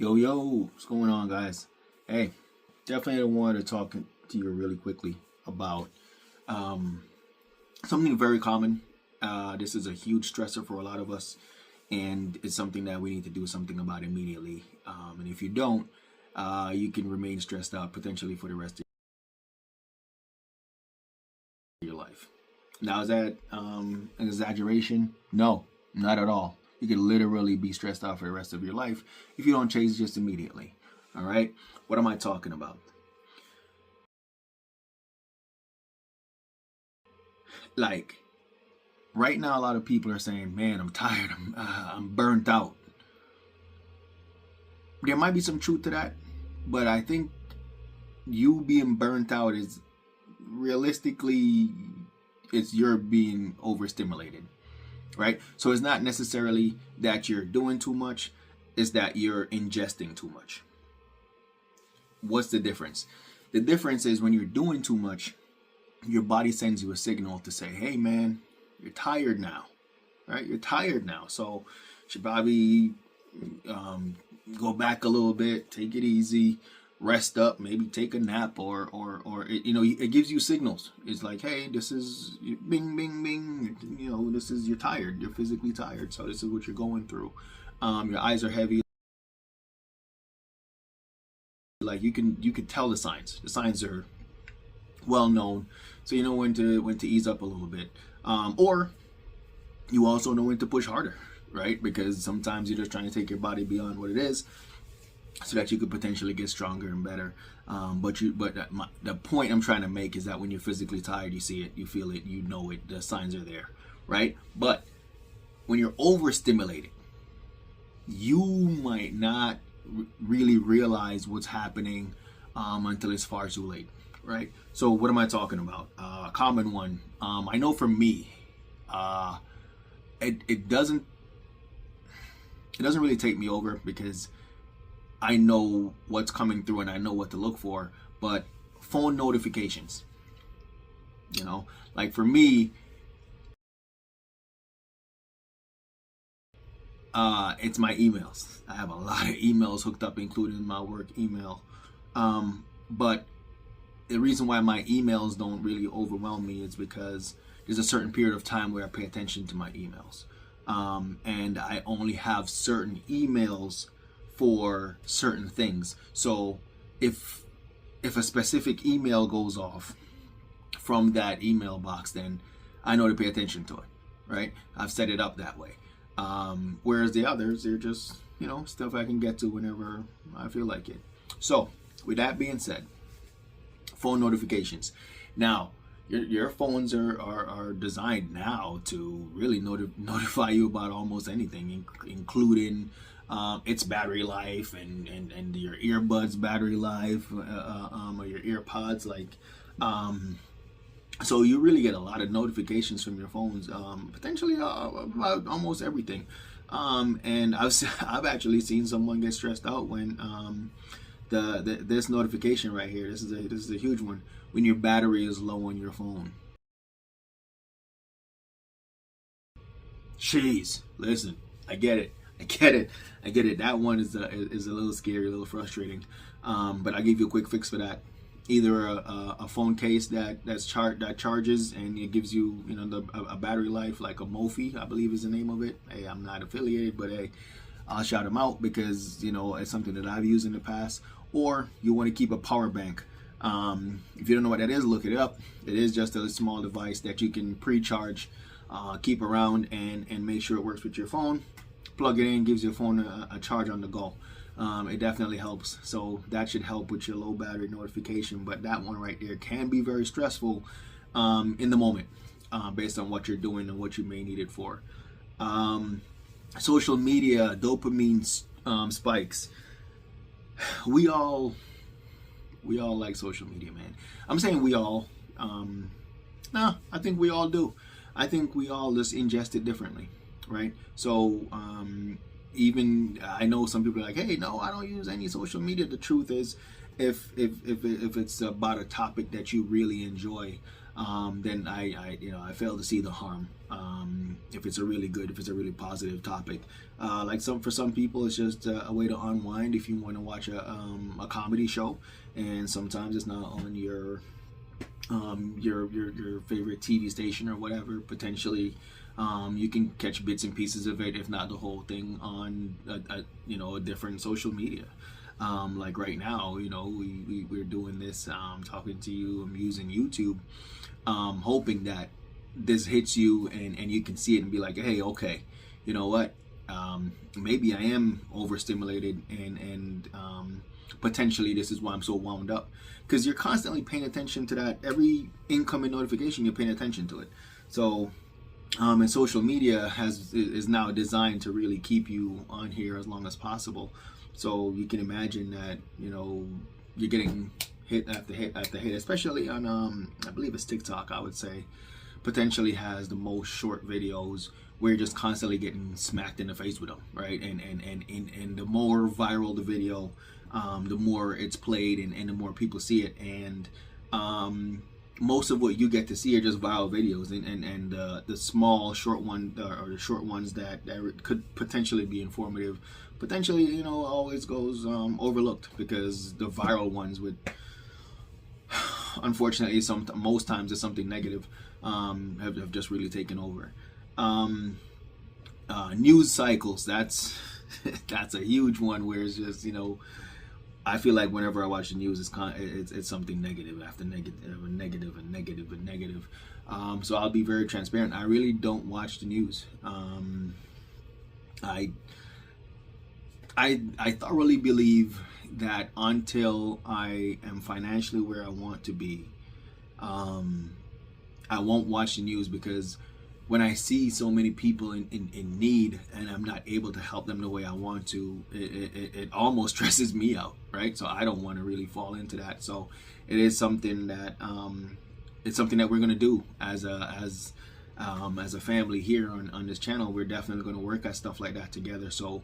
Yo, yo, what's going on, guys? Hey, definitely wanted to talk to you really quickly about um, something very common. This is a huge stressor for a lot of us, and it's something that we need to do something about immediately. And if you don't, you can remain stressed out potentially for the rest of your life. Now, is that an exaggeration? No, not at all. You could literally be stressed out for the rest of your life if you don't change just immediately. All right? What am I talking about? Like, right now, a lot of people are saying, man, I'm tired. I'm burnt out. There might be some truth to that, but I think you being burnt out is realistically, it's you're being overstimulated, right? So it's not necessarily that you're doing too much, it's that you're ingesting too much. What's the difference? The difference is when you're doing too much, your body sends you a signal to say, hey man, you're tired now, right? You're tired now. So you should probably go back a little bit, take it easy, rest up, maybe take a nap, or it gives you signals. It's like, hey, this is bing, bing, bing. This is you're tired. You're physically tired. So this is what you're going through. Your eyes are heavy. Like you can tell the signs. The signs are well known, so you know when to ease up a little bit, or you also know when to push harder, right? Because sometimes you're just trying to take your body beyond what it is, so that you could potentially get stronger and better. But the point I'm trying to make is that when you're physically tired, you see it, you feel it, you know it, the signs are there, right? But when you're overstimulated, you might not really realize what's happening until it's far too late, right? So what am I talking about? A common one. I know for me, it doesn't really take me over because I know what's coming through and I know what to look for. But phone notifications, like for me, it's my emails. I have a lot of emails hooked up, including my work email. But the reason why my emails don't really overwhelm me is because there's a certain period of time where I pay attention to my emails. And I only have certain emails for certain things. So if a specific email goes off from that email box, then I know to pay attention to it, right? I've set it up that way. Whereas the others, they're just, stuff I can get to whenever I feel like it. So with that being said, phone notifications. Now, your phones are designed now to really notify you about almost anything, including its battery life and your earbuds battery life, or your earpods. So you really get a lot of notifications from your phones, potentially about almost everything. And I've actually seen someone get stressed out when this notification right here. This is a huge one. When your battery is low on your phone. Jeez, listen, I get it. That one is a little scary, a little frustrating. But I'll give you a quick fix for that. Either a phone case that charges and it gives you a battery life, like a Mophie, I believe is the name of it. Hey, I'm not affiliated, but hey, I'll shout them out because it's something that I've used in the past. Or you want to keep a power bank. If you don't know what that is, look it up. It is just a small device that you can pre-charge, keep around, and make sure it works with your phone. Plug it in, gives your phone a charge on the go. It definitely helps. So that should help with your low battery notification. But that one right there can be very stressful in the moment, based on what you're doing and what you may need it for. Social media, dopamine spikes. We all like social media, man. I'm saying we all. I think we all do. I think we all just ingest it differently, right? So even I know some people are like, hey, no, I don't use any social media. The truth is, if it's about a topic that you really enjoy, then I fail to see the harm. If it's a really positive topic, like for some people, it's just a way to unwind. If you want to watch a comedy show, and sometimes it's not on your favorite TV station or whatever. Potentially, you can catch bits and pieces of it, if not the whole thing, on a different social media. Like right now, we're doing this, talking to you. I'm using YouTube, hoping that this hits you and you can see it and be like, hey, okay, you know what? Maybe I am overstimulated and potentially this is why I'm so wound up, because you're constantly paying attention to that. Every incoming notification, you're paying attention to it. So and social media is now designed to really keep you on here as long as possible. So you can imagine that you're getting hit after hit after hit, especially on I believe it's TikTok. I would say potentially has the most short videos where you're just constantly getting smacked in the face with them, right? And the more viral the video, the more it's played and the more people see it. And most of what you get to see are just viral videos, and the small short one or the short ones that could potentially be informative, potentially always goes overlooked, because the viral ones would unfortunately most times it's something negative, have just really taken over. News cycles, that's that's a huge one, where it's just I feel like whenever I watch the news, it's something negative after negative and negative and negative and negative. So I'll be very transparent. I really don't watch the news. I thoroughly believe that until I am financially where I want to be, I won't watch the news, because when I see so many people in need and I'm not able to help them the way I want to, it almost stresses me out, right? So I don't want to really fall into that. So it is something that we're gonna do as a family here on this channel. We're definitely gonna work at stuff like that together. So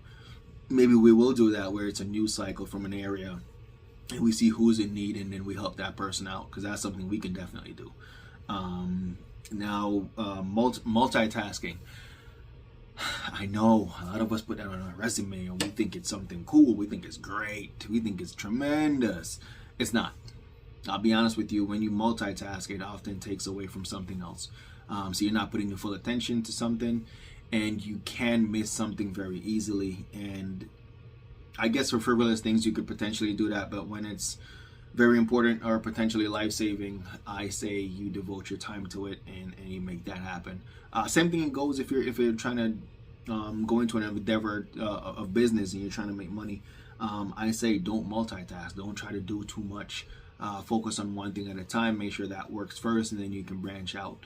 maybe we will do that, where it's a news cycle from an area and we see who's in need and then we help that person out, because that's something we can definitely do. Now, multitasking. I know a lot of us put that on our resume and we think it's something cool. We think it's great. We think it's tremendous. It's not. I'll be honest with you. When you multitask, it often takes away from something else. So you're not putting your full attention to something, and you can miss something very easily. And I guess for frivolous things, you could potentially do that. But when it's very important or potentially life-saving, I say you devote your time to it and you make that happen. Same thing goes if you're trying to go into an endeavor of business and you're trying to make money. I say don't multitask. Don't try to do too much. Focus on one thing at a time. Make sure that works first, and then you can branch out.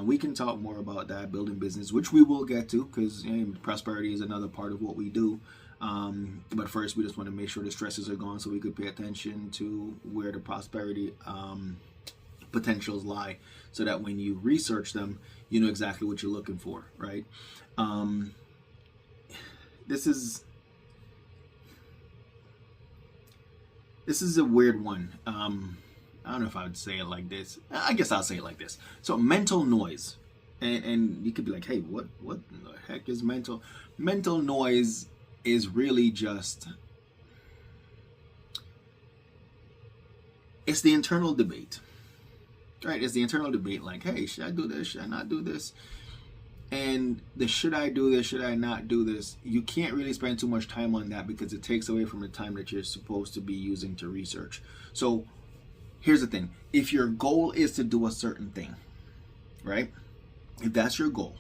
We can talk more about that, building business, which we will get to, because prosperity is another part of what we do. But first, we just want to make sure the stresses are gone so we could pay attention to where the prosperity potentials lie, so that when you research them, you know exactly what you're looking for, right? This is a weird one. I don't know if I would say it like this. I guess I'll say it like this. So mental noise, and you could be like, hey, what the heck is mental noise? Is really just, it's the internal debate, right? It's the internal debate, like, hey, should I do this? Should I not do this? And the should I do this? Should I not do this? You can't really spend too much time on that, because it takes away from the time that you're supposed to be using to research. So here's the thing. If your goal is to do a certain thing, right? If that's your goal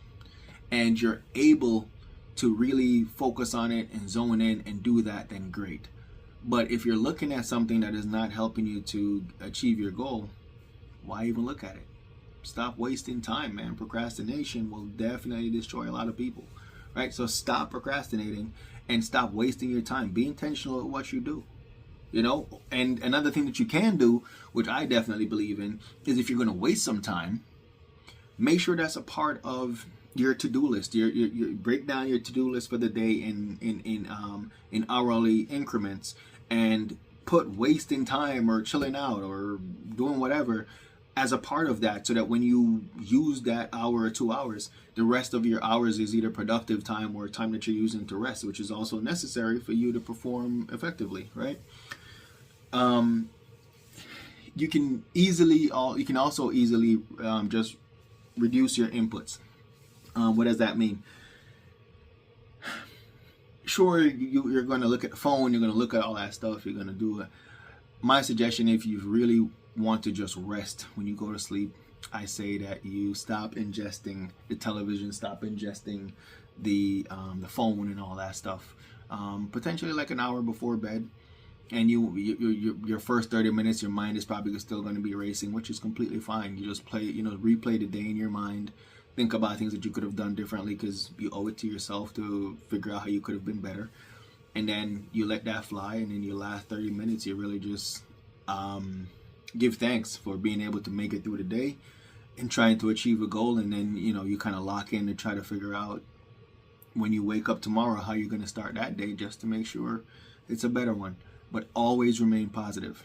and you're able to really focus on it and zone in and do that, then great. But if you're looking at something that is not helping you to achieve your goal, why even look at it? Stop wasting time, man. Procrastination will definitely destroy a lot of people, right? So stop procrastinating and stop wasting your time. Be intentional with what you do, And another thing that you can do, which I definitely believe in, is if you're going to waste some time, make sure that's a part of your to-do list. You break down your to-do list for the day in hourly increments, and put wasting time or chilling out or doing whatever as a part of that, so that when you use that hour or 2 hours, the rest of your hours is either productive time or time that you're using to rest, which is also necessary for you to perform effectively, right? You can also easily just reduce your inputs. What does that mean? Sure, you're going to look at the phone, you're going to look at all that stuff, you're going to do it. My suggestion, if you really want to just rest when you go to sleep, I say that you stop ingesting the television, stop ingesting the phone and all that stuff. Potentially like an hour before bed, and your first 30 minutes, your mind is probably still going to be racing, which is completely fine. You just replay the day in your mind. Think about things that you could have done differently, because you owe it to yourself to figure out how you could have been better. And then you let that fly, and in your last 30 minutes, you really just give thanks for being able to make it through the day and trying to achieve a goal. And then, you kind of lock in to try to figure out when you wake up tomorrow how you're going to start that day, just to make sure it's a better one. But always remain positive.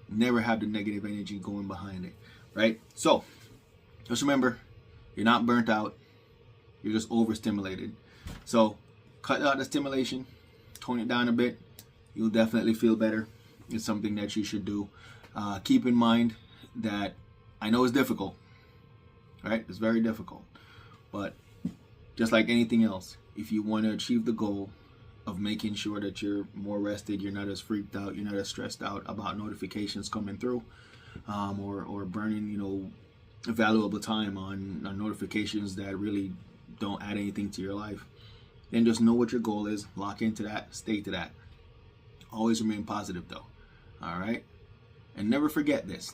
Never have the negative energy going behind it, right? So just remember, you're not burnt out. You're just overstimulated. So cut out the stimulation, tone it down a bit. You'll definitely feel better. It's something that you should do. Keep in mind that I know it's difficult, right? It's very difficult. But just like anything else, if you want to achieve the goal of making sure that you're more rested, you're not as freaked out, you're not as stressed out about notifications coming through, or burning, valuable time on notifications that really don't add anything to your life, then just know what your goal is, lock into that, stay to that. Always remain positive though. All right? And never forget this.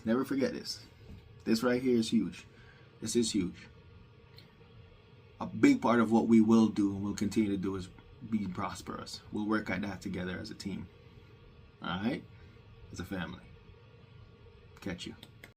This right here is huge. This is huge. A big part of what we will do and will continue to do is be prosperous. We'll work at that together as a team. All right? As a family. Catch you.